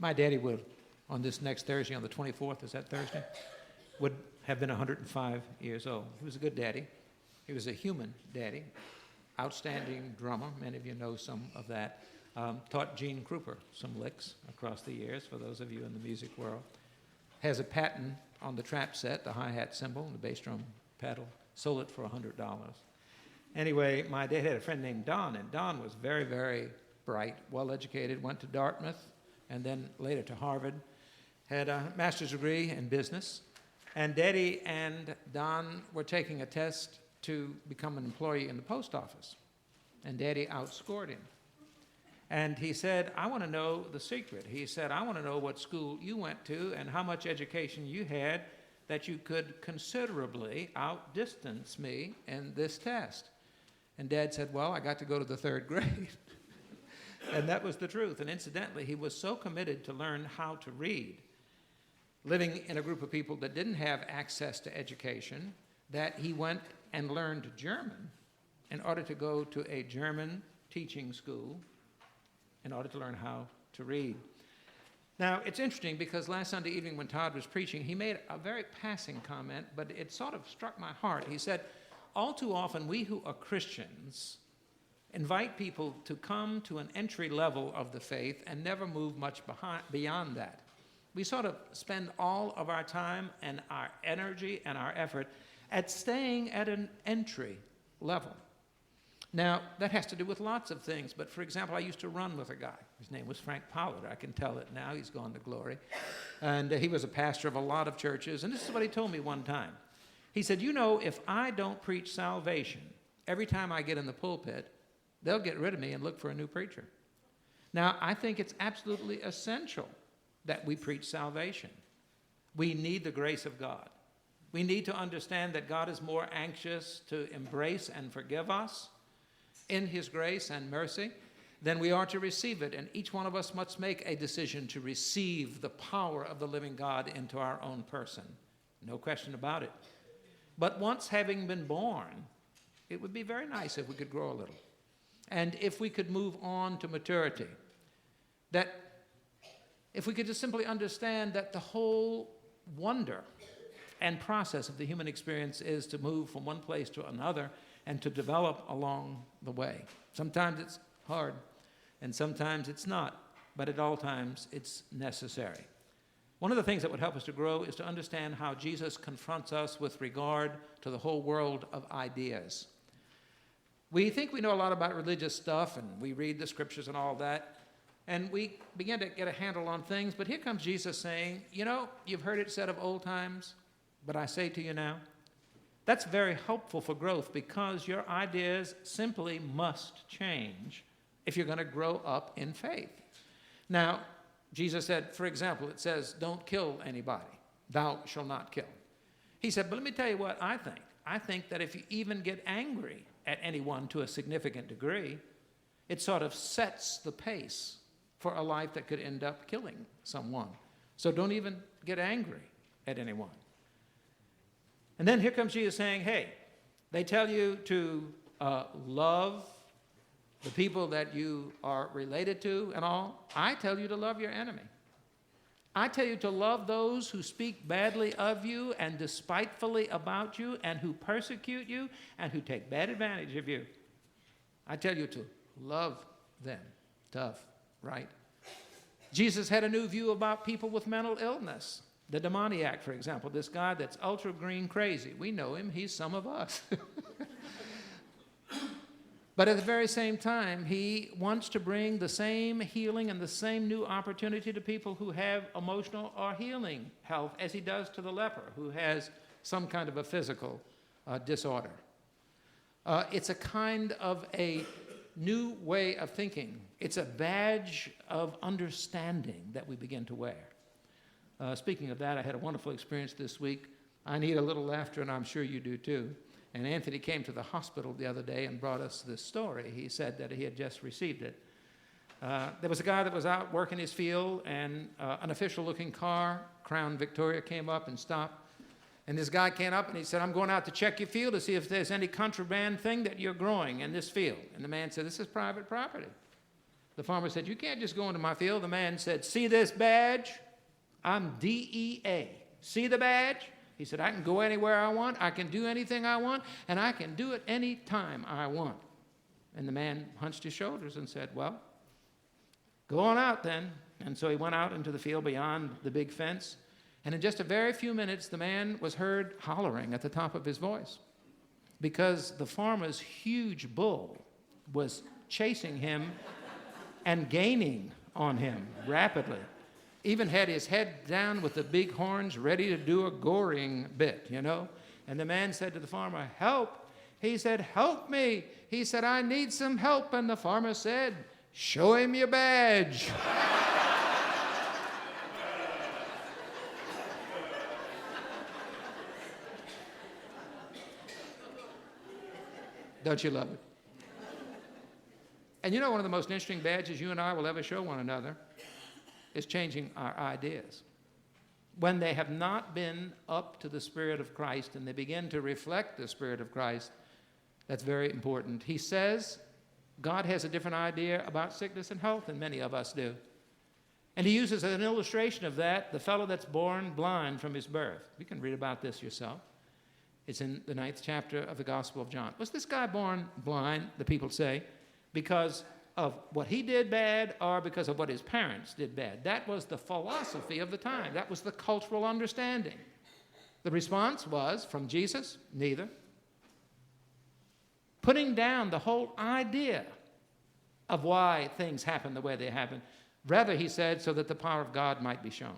My daddy would, on this next Thursday, on the 24th, is that Thursday, would have been 105 years old. He was a good daddy. He was a human daddy, outstanding drummer. Many of you know some of that. Taught Gene Krupa some licks across the years, for those of you in the music world. Has a patent on the trap set, the hi-hat cymbal, and the bass drum pedal. Sold it for $100. Anyway, my dad had a friend named Don, and Don was very, very bright, well-educated, went to Dartmouth, and then later to Harvard, had a master's degree in business. And Daddy and Don were taking a test to become an employee in the post office. And Daddy outscored him. And he said, I want to know the secret. He said, I want to know what school you went to and how much education you had that you could considerably outdistance me in this test. And Dad said, well, I got to go to the third grade. And that was the truth. And incidentally, he was so committed to learn how to read, living in a group of people that didn't have access to education, that he went and learned German in order to go to a German teaching school in order to learn how to read. Now, it's interesting because last Sunday evening when Todd was preaching, he made a very passing comment, but it sort of struck my heart. He said, all too often, we who are Christians invite people to come to an entry level of the faith and never move much beyond that. We sort of spend all of our time and our energy and our effort at staying at an entry level. Now, that has to do with lots of things, but for example, I used to run with a guy. His name was Frank Pollard. I can tell it now. He's gone to glory. And he was a pastor of a lot of churches, and this is what he told me one time. He said, you know, if I don't preach salvation every time I get in the pulpit, they'll get rid of me and look for a new preacher. Now, I think it's absolutely essential that we preach salvation. We need the grace of God. We need to understand that God is more anxious to embrace and forgive us in his grace and mercy than we are to receive it. And each one of us must make a decision to receive the power of the living God into our own person. No question about it. But once having been born, it would be very nice if we could grow a little. And if we could move on to maturity. That if we could just simply understand that the whole wonder and process of the human experience is to move from one place to another and to develop along the way. Sometimes it's hard, and sometimes it's not, but at all times it's necessary. One of the things that would help us to grow is to understand how Jesus confronts us with regard to the whole world of ideas. We think we know a lot about religious stuff, and we read the scriptures and all that, and we begin to get a handle on things, but here comes Jesus saying, you know, you've heard it said of old times, but I say to you now. That's very helpful for growth because your ideas simply must change if you're going to grow up in faith. Now, Jesus said, for example, it says, don't kill anybody. Thou shalt not kill. He said, but let me tell you what I think. I think that if you even get angry at anyone to a significant degree, it sort of sets the pace for a life that could end up killing someone. So don't even get angry at anyone. And then here comes Jesus saying, hey, they tell you to love the people that you are related to and all. I tell you to love your enemy. I tell you to love those who speak badly of you and despitefully about you and who persecute you and who take bad advantage of you. I tell you to love them. Tough, right? Jesus had a new view about people with mental illness. The demoniac, for example, this guy that's ultra green crazy. We know him. He's some of us. But at the very same time, he wants to bring the same healing and the same new opportunity to people who have emotional or healing health as he does to the leper who has some kind of a physical disorder. It's a kind of a new way of thinking. It's a badge of understanding that we begin to wear. Speaking of that, I had a wonderful experience this week. I need a little laughter, and I'm sure you do too. And Anthony came to the hospital the other day and brought us this story. He said that he had just received it. There was a guy that was out working his field, and an official-looking car, Crown Victoria, came up and stopped. And this guy came up and he said, I'm going out to check your field to see if there's any contraband thing that you're growing in this field. And the man said, this is private property. The farmer said, you can't just go into my field. The man said, see this badge? I'm DEA. See the badge? He said, I can go anywhere I want, I can do anything I want, and I can do it any time I want. And the man hunched his shoulders and said, well, go on out then. And so he went out into the field beyond the big fence, and in just a very few minutes, the man was heard hollering at the top of his voice because the farmer's huge bull was chasing him and gaining on him rapidly. Even had his head down with the big horns ready to do a goring bit, you know. And the man said to the farmer, help. He said, help me. He said, I need some help. And the farmer said, show him your badge. Don't you love it? And you know, one of the most interesting badges you and I will ever show one another is changing our ideas. When they have not been up to the Spirit of Christ and they begin to reflect the Spirit of Christ, that's very important. He says God has a different idea about sickness and health than many of us do. And he uses as an illustration of that the fellow that's born blind from his birth. You can read about this yourself. It's in the 9th chapter of the Gospel of John. Was this guy born blind, the people say, because of what he did bad or because of what his parents did bad? That was the philosophy of the time. That was the cultural understanding. The response was, from Jesus, neither. Putting down the whole idea of why things happen the way they happen. Rather, he said, so that the power of God might be shown.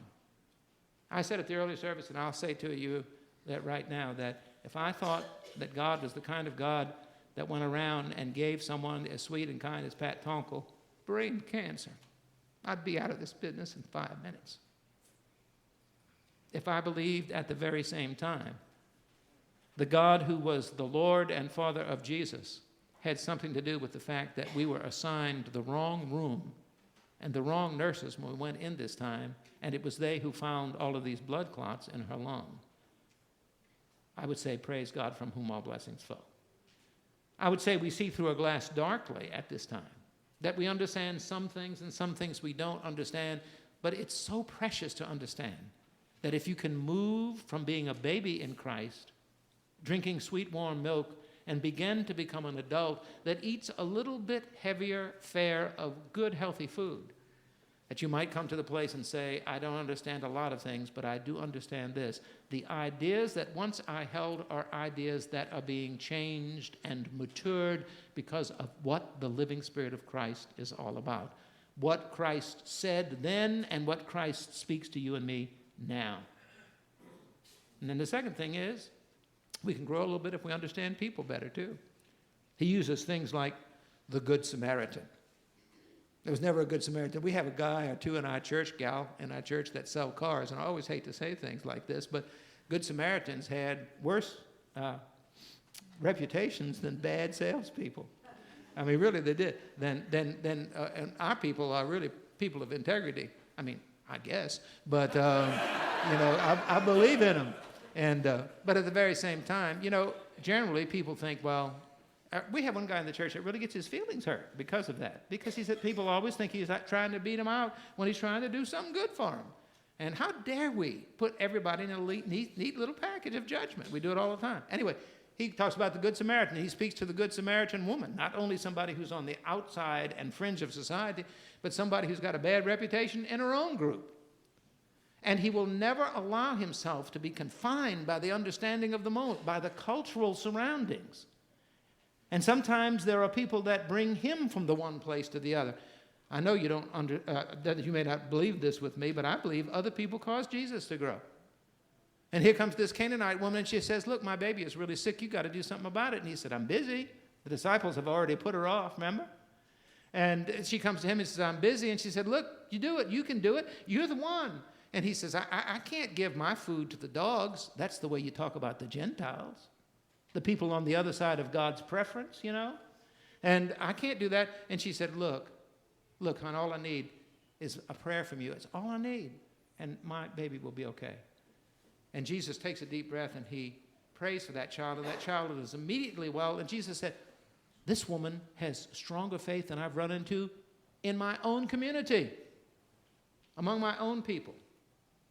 I said at the early service, and I'll say to you that right now, that if I thought that God was the kind of God that went around and gave someone as sweet and kind as Pat Tonkel brain cancer, I'd be out of this business in 5 minutes. If I believed at the very same time the God who was the Lord and Father of Jesus had something to do with the fact that we were assigned the wrong room and the wrong nurses when we went in this time, and it was they who found all of these blood clots in her lung, I would say, praise God, from whom all blessings flow. I would say we see through a glass darkly at this time, that we understand some things and some things we don't understand, but it's so precious to understand that if you can move from being a baby in Christ, drinking sweet warm milk, and begin to become an adult that eats a little bit heavier fare of good, healthy food, that you might come to the place and say, I don't understand a lot of things, but I do understand this. The ideas that once I held are ideas that are being changed and matured because of what the living Spirit of Christ is all about. What Christ said then and what Christ speaks to you and me now. And then the second thing is, we can grow a little bit if we understand people better too. He uses things like the Good Samaritan. There was never a Good Samaritan. We have a guy or two in our church, gal in our church, that sell cars, and I always hate to say things like this, but Good Samaritans had worse reputations than bad salespeople. I mean, really, they did. And our people are really people of integrity. I mean, I guess, but you know, I believe in them. And but at the very same time, you know, generally people think, well. We have one guy in the church that really gets his feelings hurt because of that. Because he said people always think he's trying to beat him out when he's trying to do something good for him. And how dare we put everybody in a neat little package of judgment? We do it all the time. Anyway, he talks about the Good Samaritan. He speaks to the Good Samaritan woman, not only somebody who's on the outside and fringe of society, but somebody who's got a bad reputation in her own group. And he will never allow himself to be confined by the understanding of the moment, by the cultural surroundings. And sometimes there are people that bring him from the one place to the other. I know you don't that you may not believe this with me, but I believe other people caused Jesus to grow. And here comes this Canaanite woman, and she says, look, my baby is really sick. You got to do something about it. And he said, I'm busy. The disciples have already put her off, remember? And she comes to him and says, I'm busy. And she said, look, you do it. You can do it. You're the one. And he says, I can't give my food to the dogs. That's the way you talk about the Gentiles. The people on the other side of God's preference, you know? And I can't do that. And she said, look, hon, all I need is a prayer from you. It's all I need. And my baby will be okay. And Jesus takes a deep breath and he prays for that child. And that child is immediately well. And Jesus said, this woman has stronger faith than I've run into in my own community, among my own people.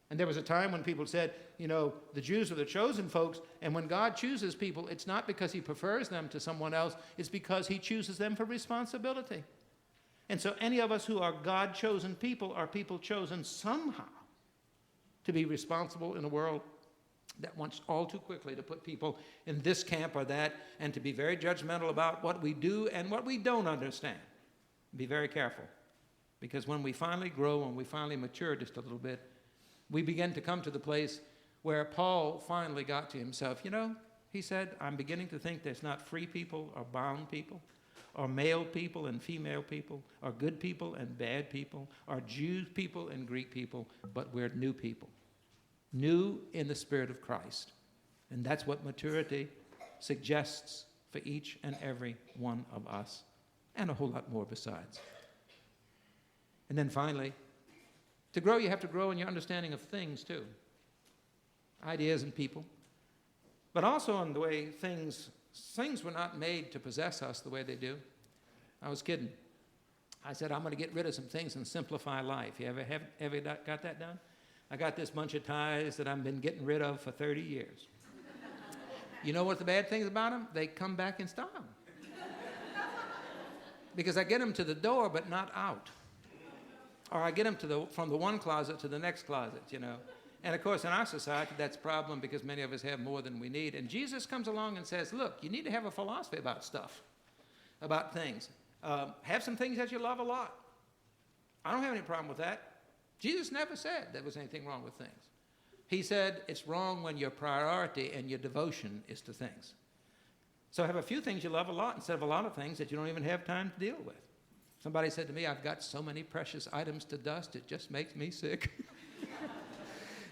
And there was a time when people said, you know, the Jews are the chosen folks, and when God chooses people, it's not because he prefers them to someone else, it's because he chooses them for responsibility. And so any of us who are God-chosen people are people chosen somehow to be responsible in a world that wants all too quickly to put people in this camp or that, and to be very judgmental about what we do and what we don't understand. Be very careful, because when we finally grow, when we finally mature just a little bit, we begin to come to the place where Paul finally got to himself. You know, he said, I'm beginning to think there's not free people or bound people, or male people and female people, or good people and bad people, or Jew people and Greek people, but we're new people. New in the Spirit of Christ. And that's what maturity suggests for each and every one of us, and a whole lot more besides. And then finally, to grow, you have to grow in your understanding of things too. Ideas and people. But also in the way things were not made to possess us the way they do. I was kidding. I said, I'm going to get rid of some things and simplify life. You ever got that done? I got this bunch of ties that I've been getting rid of for 30 years. You know what the bad things about them? They come back in style. Because I get them to the door, but not out. Or I get them from the one closet to the next closet, you know. And of course, in our society, that's a problem because many of us have more than we need. And Jesus comes along and says, look, you need to have a philosophy about stuff, about things. Have some things that you love a lot. I don't have any problem with that. Jesus never said there was anything wrong with things. He said it's wrong when your priority and your devotion is to things. So have a few things you love a lot instead of a lot of things that you don't even have time to deal with. Somebody said to me, I've got so many precious items to dust, it just makes me sick.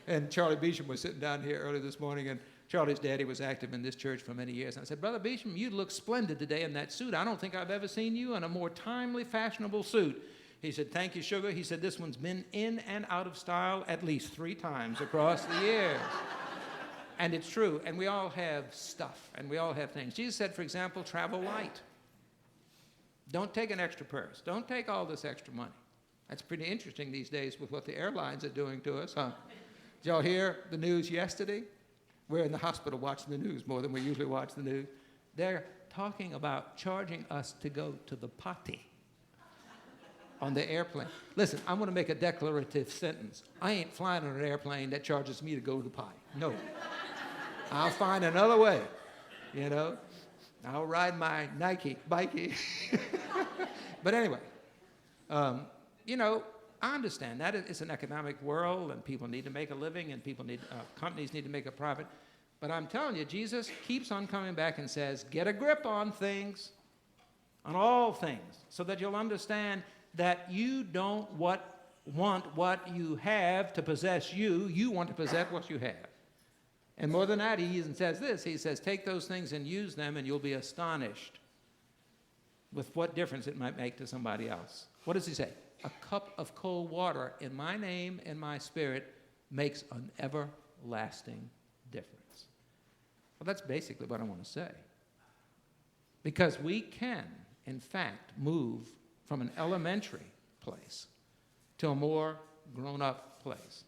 And Charlie Beecham was sitting down here early this morning, and Charlie's daddy was active in this church for many years. And I said, Brother Beecham, you look splendid today in that suit. I don't think I've ever seen you in a more timely, fashionable suit. He said, thank you, sugar. He said, this one's been in and out of style at least 3 times across the years. And it's true. And we all have stuff, and we all have things. Jesus said, for example, travel light. Don't take an extra purse. Don't take all this extra money. That's pretty interesting these days with what the airlines are doing to us, huh? Did y'all hear the news yesterday? We're in the hospital watching the news more than we usually watch the news. They're talking about charging us to go to the potty on the airplane. Listen, I'm going to make a declarative sentence. I ain't flying on an airplane that charges me to go to the potty. No. I'll find another way, you know. I'll ride my Nike bikey. But anyway, you know, I understand that it's an economic world, and people need to make a living, and companies need to make a profit. But I'm telling you, Jesus keeps on coming back and says, get a grip on things, on all things, so that you'll understand that you don't want what you have to possess you. You want to possess what you have. And more than that, he even says this. He says, take those things and use them, and you'll be astonished with what difference it might make to somebody else. What does he say? A cup of cold water in my name and my spirit makes an everlasting difference. Well, that's basically what I want to say. Because we can, in fact, move from an elementary place to a more grown-up place.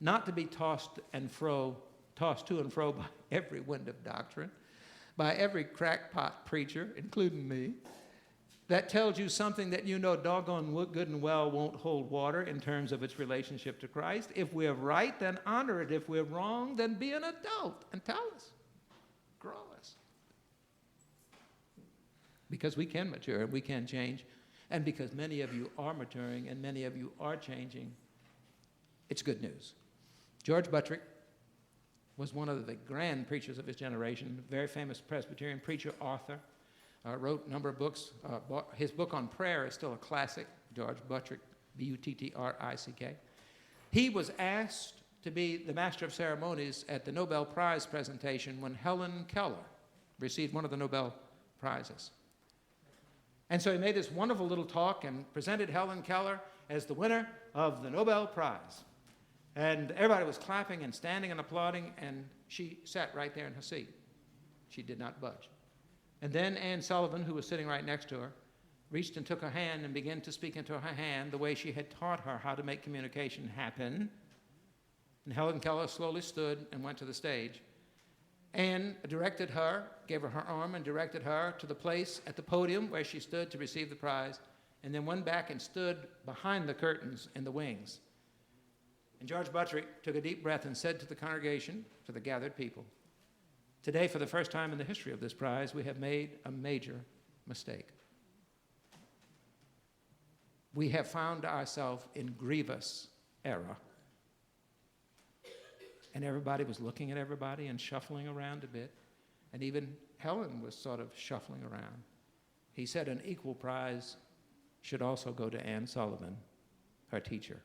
Not to be tossed to and fro by every wind of doctrine, by every crackpot preacher, including me, that tells you something that you know doggone good and well won't hold water in terms of its relationship to Christ. If we're right, then honor it. If we're wrong, then be an adult and tell us. Grow us. Because we can mature and we can change, and because many of you are maturing and many of you are changing, it's good news. George Buttrick was one of the grand preachers of his generation, very famous Presbyterian preacher, author, wrote a number of books. His book on prayer is still a classic, George Buttrick, B-U-T-T-R-I-C-K. He was asked to be the master of ceremonies at the Nobel Prize presentation when Helen Keller received one of the Nobel Prizes. And so he made this wonderful little talk and presented Helen Keller as the winner of the Nobel Prize. And everybody was clapping and standing and applauding, and she sat right there in her seat. She did not budge. And then Anne Sullivan, who was sitting right next to her, reached and took her hand and began to speak into her hand the way she had taught her how to make communication happen. And Helen Keller slowly stood and went to the stage and directed her, gave her her arm and directed her to the place at the podium where she stood to receive the prize, and then went back and stood behind the curtains in the wings. And George Buttrick took a deep breath and said to the congregation, to the gathered people, "Today, for the first time in the history of this prize, we have made a major mistake. We have found ourselves in grievous error." And everybody was looking at everybody and shuffling around a bit. And even Helen was sort of shuffling around. He said an equal prize should also go to Anne Sullivan, her teacher.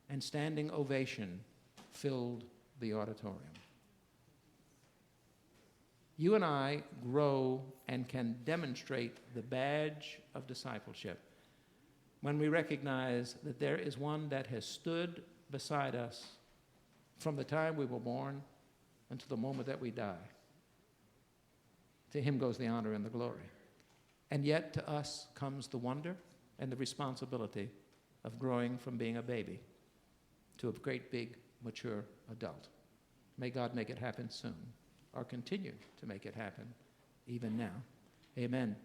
And standing ovation filled the auditorium. You and I grow and can demonstrate the badge of discipleship when we recognize that there is one that has stood beside us from the time we were born until the moment that we die. To him goes the honor and the glory. And yet to us comes the wonder and the responsibility of growing from being a baby to a great big mature adult. May God make it happen soon, or continue to make it happen even now. Amen.